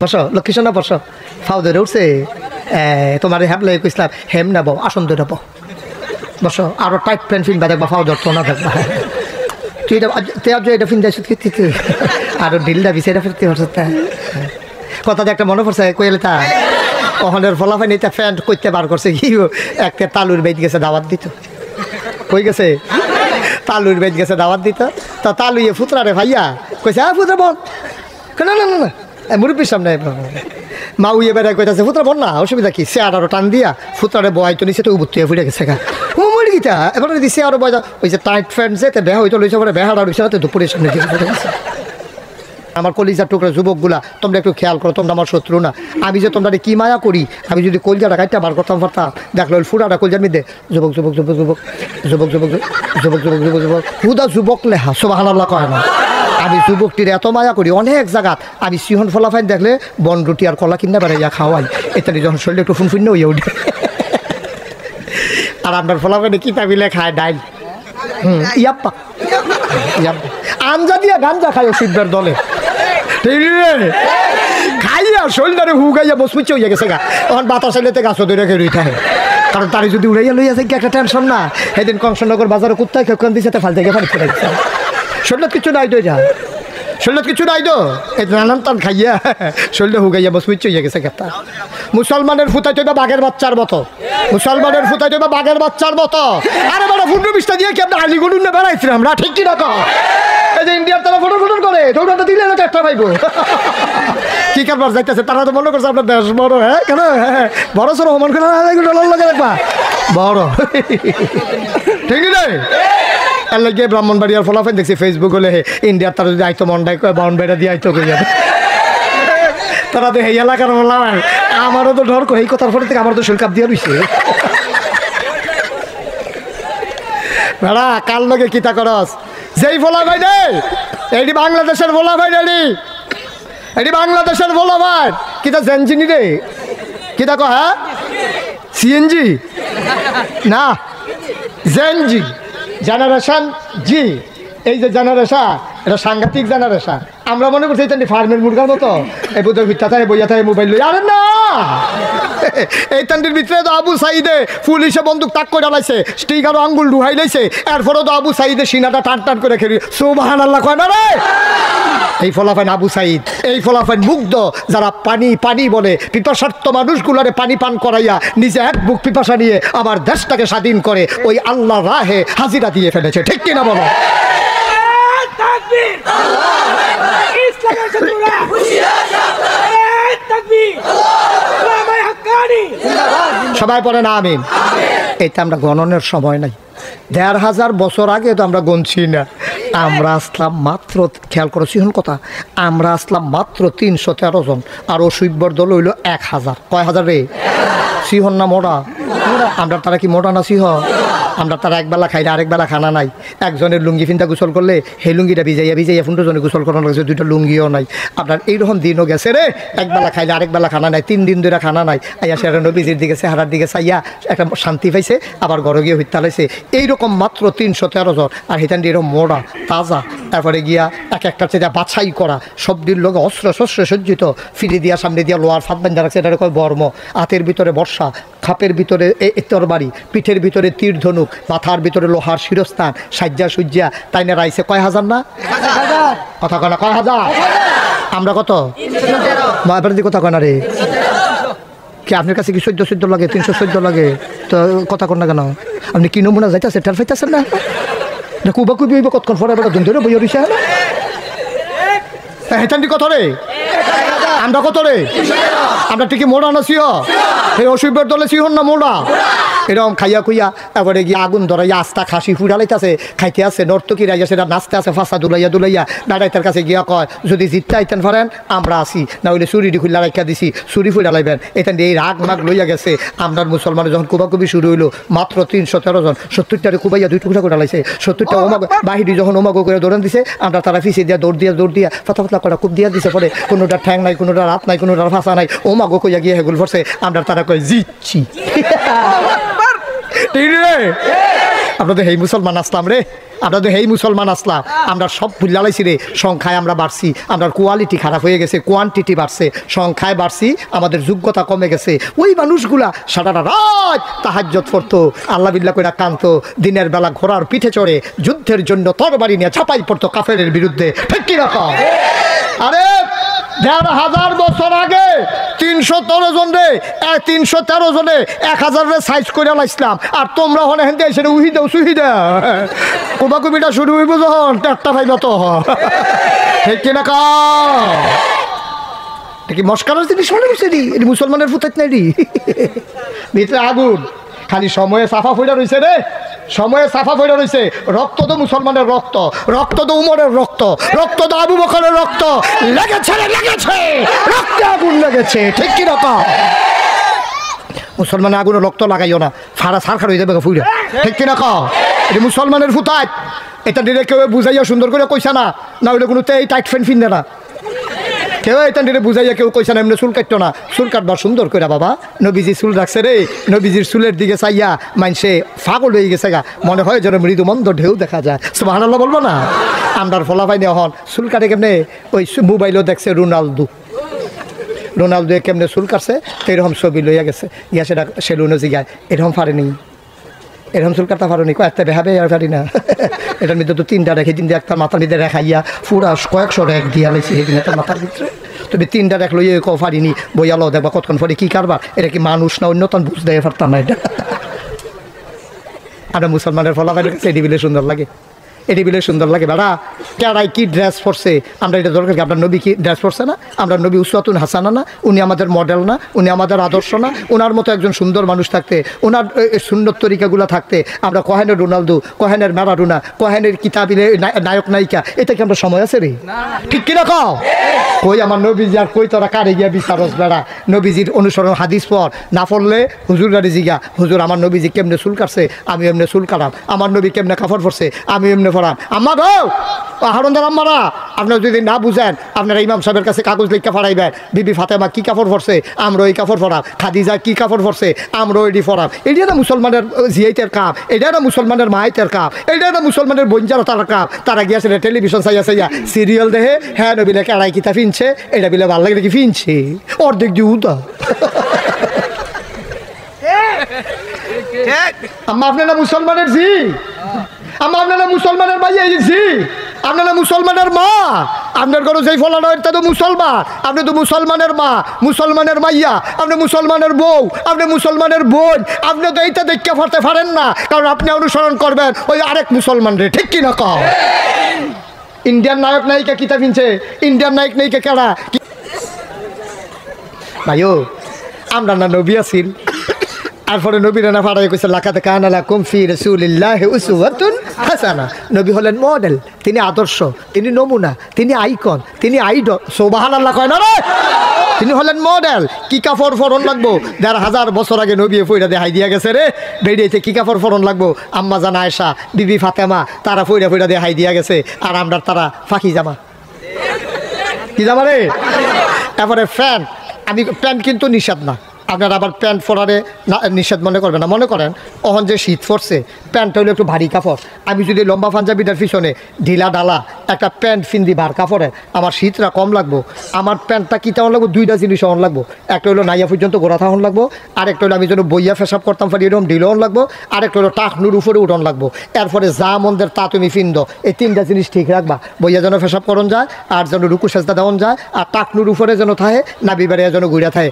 বসো লক্ষ্মীসন্না বসো ফাউ ধরে উঠছে তোমার হ্যাবলে কইসলাম হেম নেব আসন ধরে বসো আরো টাইট প্যান্ট ফিনবা দেখবা ফাউ ধরতো না দেখবা তুই এটা ফিন যাইছ কি আরো ঢিল দাবি সেটা ফিরতে পারছ কথা একটা মনে পড়ছে কইলে তা ওখানের ফলাফল এটা প্যান্ট করতে বার করছে কি একটা তালুর বেদ গেছে দাওয়াত দিত কই গেছে তালুর বেদ গেছে দাওয়াত দিত তা তালুয়ে ফুতরা রে ভাইয়া কইছে ফুতরা বল না না না না মুরব্বীর সামনে মা উইয়ে বেড়ায় কইতাছে ফুতরা বল না অসুবিধা কি সে আরো টান দিয়া ফুতরারে বয় তো নিচে তো উবুত্তিয়ে ফুটে গেছে গা ও মরে গিতা এবার দিছে আরো বয় ওই যে টাইট ফ্রেন্ড যে বেহা হইতো লইছে পরে বেহাড়া রইছে তো দুপুরের সামনে দিয়ে ফুটে গেছে আমার কলিজার টুকরা যুবকগুলা তোমরা একটু খেয়াল করো তোমরা আমার শত্রু না আমি যে তোমরা কি মায়া করি আমি যদি কলজাটা কাটটা বার করতাম পারতাম দেখলো ফুটাটা কলজার মধ্যে যুবক যুবক যুবক যুবক যুবক যুবক যুবক যুবক যুবক যুবক হুদা যুবক লেহা সুবহানাল্লাহ কয় না আমি যুবকটির এত মায়া করি অনেক জায়গাত আমি সিহন ফলাফাইন দেখলে বন রুটি আর কলা কিনা বেড়াইয়া খাওয়াই ইত্যাদি যখন শরীরে একটু ফুনফুন্ন হইয়া উঠে আর আপনার ফলাফাইনে কিতা মিলে খায় ডাইল ইয়াপ্পা ইয়াপ্পা আঞ্জা দিয়া গাঞ্জা খায় সিদ্ধের দলে খাইয়া শরীরে হু গাইয়া বসপুচ্ছে হইয়া গেছে গা তখন বাতাস এলেতে গাছও ধরে খেয়ে থাকে কারণ তারা যদি উড়াইয়া লইয়া যায় কি একটা টেনশন না সেদিন কংসনগর বাজারে কুত্তায় খেয়ে দিছে ফাল থেকে ফাল করে দিচ্ছে শরীর কিছু নাই তো যা শরীর কিছু নাই তো এই নানান টান খাইয়া শরীরে হু গাইয়া বসপুচ্ছে হইয়া গেছে একটা মুসলমানের ফুটাই তৈবা বাঘের বাচ্চার মতো মুসলমানের ফুটাই তৈবা বাঘের বাচ্চার মতো আরে বড় ফুটু বিশটা দিয়ে কি আপনি আলিগুড়ুন না বেড়াইছিলাম আমরা ঠিক কি না তো এই যে ইন্ডিয়ার তারা ফটো ফটো করে দৌড়াটা দিলে না একটা পাইবো কি কারবার যাইতেছে তারা তো মনে করছে আপনার দেশ বড় হ্যাঁ কেন হ্যাঁ বড় সড়ো হমান করে ডলার লাগে দেখবা বড় ঠিক নেই এর লাগে ব্রাহ্মণবাড়িয়ার ফলাফল দেখছি ফেসবুক হলে ইন্ডিয়ার তারা যদি আইতো মন্ডাই কয় বাউন্ডারিটা দিয়ে আইতো কই যাবে তারা তো এই এলাকার বললাম আমারও তো ডর এই কথার ফলে থেকে আমার তো শরীর কাপ দিয়ে রইছে বেড়া কার লগে কিতা করস যেই ফলা ভাই রে এটি বাংলাদেশের ফলা ভাই রে এটি বাংলাদেশের ফলা ভাই কিতা জেনজিনি রে কিতা কহ হ্যাঁ সিএনজি না জেনজি জেনারেশন জি এই যে জেনারেশন এটা সাংঘাতিক জেনারেশন আমরা মনে করছি এটা ফার্মের মুরগার মতো এই বোধ ভিত্তা থাকে বইয়া থাকে মোবাইল লই আরে না এই তান্ডির ভিতরে তো আবু সাইদে পুলিশে বন্দুক তাক করে ডালাইছে স্টিকারও আঙ্গুল ডুহাই লাইছে এরপরেও তো আবু সাইদে সিনাটা টান টান করে খেলি সুবহানাল্লাহ কয় না রে এই ফলাফাইন আবু সাইদ এই ফলাফাইন মুগ্ধ যারা পানি পানি বলে পিপাসার্থ মানুষগুলারে পানি পান করাইয়া নিজে এক বুক পিপাসা নিয়ে আমার দেশটাকে স্বাধীন করে ওই আল্লাহ রাহে হাজিরা দিয়ে ফেলেছে ঠিক কিনা বলো সবাই পড়ে না আমিন এটা আমরা গণনের সময় নাই ১৫০০ বছর আগে তো আমরা গণছি না আমরা আসলাম মাত্র খেয়াল করেছি হন কথা আমরা আসলাম মাত্র ৩১৩ জন আর অসুইব্বর দল হইল ১০০০ কয় হাজার রে সিহন না মোড়া আমরা তারা কি মোটা না সিহ আমরা তারা একবেলা খাই না আরেকবেলা খানা নাই একজনের লুঙ্গি ফিনটা গোসল করলে সেই লুঙ্গিটা ভিজাইয়া ১৫ জনে গোসল করানো লাগছে দুইটা লুঙ্গিও নাই আপনার এইরকম দিনও গেছে রে একবেলা খাইলে আরেকবেলা খানা নাই ৩ দিন ধরে খানা নাই আইয়া সেরা নবীজির দিকে চেহারার দিকে চাইয়া একটা শান্তি পাইছে আবার ঘরে গিয়ে হত্যা লাইছে এইরকম মাত্র ৩১৩ জন আর হেতান দিয়ে এরকম মোড়া তাজা তারপরে গিয়া এক একটা চেয়ে বাছাই করা সবটির লোক অস্ত্র শস্ত্র সজ্জিত ফিরে দিয়া সামনে দিয়া লোহার ফাঁদ বান্ধা রাখছে এটা কয় বর্ম হাতের ভিতরে বর্ষা খাপের ভিতরে তরবারি পিঠের ভিতরে তীর ধনুক মাথার ভিতরে লোহার শিরস্থান সাজ্জা সুজ্জা তাই না রাইছে কয় হাজার না কথা কয় না কয় হাজার আমরা কত কথা কয় না রে কি আপনার কাছে কি ১৪ লাগে ৩১৪ লাগে তো কথা কন না কেন আপনি কি নমুনা যাইতেছে টের পাইতেছেন না কুবা কুবি হইব কতক্ষণ পরে বেটা দিন ধরে বইয়া রইছে হেতান্ডি কত রে আমরা কত রে আমরা ঠিকই মোড়া না সিহ এই অসুবিধার দলে সিহন না মোড়া এরকম খাইয়া খুইয়া তারপরে গিয়ে আগুন ধরাইয়া আস্তা খাসি ফুড়ালাইতেছে খাইতে আছে নর্তকি রাইয়া সেটা নাচতে আছে ফাঁসা দুলাইয়া দাঁড়াইতার কাছে গিয়া কয় যদি জিততে আইতেন পারেন আমরা আসি না হইলে চুরি খুল্লা রাখা দিছি চুরি ফুড়ালাইবেন এখান দিয়ে এই রাগ মাগ লইয়া গেছে আপনার মুসলমানের যখন কুবাকুবি শুরু হইলো মাত্র ৩১৩ জন ৭০টারে কুবাইয়া ২ টুকরা করে লাইছে ৭০টা ওমাগো বাহিরি যখন ওমাগো করে দৌড়ান দিছে আমরা তারা ফিসে দিয়া দৌড় দিয়া পাতলা করা খুব দিয়া দিছে পরে কোনোটা ঠ্যাং নাই কোনোটা রাত নাই কোনোটা ফাঁসা নাই ওমাগো কইয়া গিয়ে হেগুল ফরছে আমরা তারা কয় জিতছি আমরা তো হেই মুসলমান আসলাম রে, আমরা তো হেই মুসলমান আসলাম। আমরা সব ভুলালাইছি রে, সংখ্যায় আমরা বাড়ছি, আমরা কোয়ালিটি খারাপ হয়ে গেছে, কোয়ান্টিটি বাড়ছে, সংখ্যায় বাড়ছি, আমাদের যোগ্যতা কমে গেছে। ওই মানুষগুলা সারাটা রাত তাহাজ্জুদ পড়তো, আল্লাহ বিল্লাহ কইরা কানতো, দিনের বেলা ঘোড়ার পিঠে চড়ে যুদ্ধের জন্য তরবারি নিয়ে ছাপাই পড়তো কাফেরের বিরুদ্ধে। ঠিক কি রকম? আরে ১,৫০০ বছর আগে ৩১৩ জন রে ৩১৩ জনে ১,০০০ রে সাইজ করে লাইছিলাম, আর তোমরা হলে হেনতে এসে উহি দাও সুহি দাও, কুবাকুবিটা শুরু হইব যখন টেটটা পাইবা তো। ঠিক কিনা কা? কি মস্কারের জিনিস মনে করছে রি? এটি মুসলমানের ফুটাইত নাই রি, ভিতরে আগুন, খালি সময়ে সাফা ফইরা রয়েছে রে, সময়ে সাফা ফইরা রয়েছে। রক্ত তো মুসলমানের রক্ত, রক্ত তো উমরের রক্ত, রক্ত তো আবু বকরের রক্ত, লেগেছে রে লেগেছে, রক্তে আগুন লেগেছে। ঠিক কি রকম? মুসলমানের আগুনে রক্ত লাগাইও না, ফাড়া সারখার হয়ে যাবে ফুইরা। ঠিক কিনা ক? এটি মুসলমানের ফুটাইত, এটা ডিরে কেউ বুঝাইয়া সুন্দর করে কইসা না, না হইলে কোনো এই টাইট ফ্যান ফিনবে না। কেউ এটা ডিরে বুঝাইয়া কেউ কইসা না এমনি চুল কাটতো না, চুল কাটবার সুন্দর করে বাবা। নবীজি চুল রাখছে রে, নবীজির চুলের দিকে চাইয়া মানসে ফাগল হয়ে গেছে গা, মনে হয় যেন মৃদু মন্দ ঢেউ দেখা যায়। সুবহানাল্লাহ বলবো না? আমরার ফলা পাইনি এখন চুল কাটে কেমনে, ওই মোবাইলও দেখছে রোনালদো কেমনে চুল কাটছে, এরকম ছবি লইয়া গেছে, ইয়া সেটা সেলুনে জিগায় এরকম পারেনি, এরকম চুল কাটতে পারো নি, কয়েকটা দেখাবে আর পারি না। এটার মধ্যে তো 3টা রেখে দিন একটা মাথার মধ্যে রেখাইয়া পুরা কয়েকশো রেখ দিয়া লাইছি সেদিন একটা মাথার ভিতরে। তুমি 3টা রেখ লইয়ে কেউ পারিনি, বইয়ালো দেখবা কতক্ষণ পরে কি কারবার, এটা কি মানুষ না অন্য তখন বুঝতে পারতাম না। এটা আমরা মুসলমানের ফলাফল এটি বিলে সুন্দর লাগে, এটি বিলে সুন্দর লাগে। বেড়া কেরাই কি ড্রেস পরছে, আমরা এটা দরকার কি? আপনার নবী কি ড্রেস পরছে না? আমরা নবী উসওয়াতুন হাসানা না? উনি আমাদের মডেল না? উনি আমাদের আদর্শ না? ওনার মতো একজন সুন্দর মানুষ থাকতে, ওনার সুন্দর তরিকাগুলো থাকতে, আমরা কহেনের রোনালদো, কহেনের ম্যারাডোনা, কহেনের কিতাবিলে নায়ক নায়িকা, এটা কি আমরা সময় আছে রে? ঠিক কিনা কও? কই আমার নবীজি আর কই তোরা কারে গিয়া বিচারস বেড়া? নবীজির অনুসরণ হাদিস পর না পড়লে হুজুর গাড়ি জিগা, হুজুর আমার নবীজি কেমনে চুল কাটছে আমি এমনি চুল কাটাম, আমার নবী কেমনে কাপড় পরছে আমি এমনি পরাম। আম্মা গো হারুনদার আম্মারা, আপনারা যদি না বুঝেন আপনারা ইমাম সাহেবের কাছে কাগজ লিখে পাঠাইবেন, বিবি ফাতেমা কি কাপড় পরছে আমরা ওই কাপড় পরাম, খাদিজা কি কাপড় পরছে আমরা ওইটি পরাম। এটা না মুসলমানের জিয়াইতের কাপ, এটা না মুসলমানের মাইতের কাপ, এটা না মুসলমানের বঞ্জারা তার কাপ। তারা গিয়েছে টেলিভিশন চাইয়া চাইয়া সিরিয়াল দেখে, হ্যাঁ নবীলে কেড়াই কিতা ফিনছে, এটা বিলে ভালো লাগে কি ফিনছে অর্ধেক দিউতা। আম্মা আপনারা মুসলমানের জি, আম্মা আপনারা মুসলমানের ভাই এই জি, আপনারা মুসলমানের মা, আপনার ঘরে যেই ফলানো এটা তো মুসলমান, আপনি তো মুসলমানের মা, মুসলমানের মাইয়া, আপনি মুসলমানের বউ, আপনি মুসলমানের বোন, আপনি তো এইটা দেখতে পারতে পারেন না, কারণ আপনি অনুসরণ করবেন ওই আরেক মুসলমান রে। ঠিক কিনা কও? ইন্ডিয়ান নায়ক নায়িকা কিতা ফিনছে, ইন্ডিয়ান নায়ক নায়িকা কেডা ভাইও? আমরা না নবী আছিল, তারপরে নবীরা না ফাড়াই কইছে লাকাত কানা লাকুম ফি রাসূলিল্লাহি উসওয়াতুন হাসানা। নবী হলেন মডেল, তিনি আদর্শ, তিনি নমুনা, তিনি আইকন, তিনি আইডল। সুবহানাল্লাহ কয় না রে? তিনি হলেন মডেল। কি কাপড় ফরন লাগবো ১,৫০০ বছর আগে নবী ফইরা দেখাই দিয়া গেছে রে, বেরিয়েছে কি কাপড় ফরন লাগবো। আম্মা জান আয়েশা, বিবি ফাতেমা, তারা ফইরা দেখাই দিয়া গেছে, আর আমরা তারা ফাঁকি জামা, কি জামা রে? তারপরে প্যান্ট, আমি প্যান্ট কিন্তু নিষেধ না, আপনারা আবার প্যান্ট পরারে নিষেধ মনে করবেন না। মনে করেন অহন যে শীত পড়ছে, প্যান্টটা হলো একটু ভারী কাপড়, আমি যদি লম্বা পাঞ্জাবিটার পিছনে ঢিলা ডালা একটা প্যান্ট ফিন্দি ভার কাপড়ে, আমার শীতটা কম লাগবো। আমার প্যান্টটা কী তেমন লাগবো? 2টা জিনিস অন লাগবো। একটা হলো নাইয়া পর্যন্ত গোড়া থাকুন লাগবো, আরেকটা হলো আমি যেন বইয়া ফেসাব করতাম পারি এরকম ঢিল অন লাগবো, আরেকটা হলো টাকনুর উপরে উঠন লাগবো। এরপরে যা মন্দের তা তুমি ফিন্দ, এই 3টা জিনিস ঠিক রাখবা। বইয়া যেন ফেসাব করন যায়, আর যেন রুকু সেজদা দেওয়ান যায়, আর টাকনুর উপরে যেন থাকে, নাবি বেড়ে যেন ঘুরে থাকে।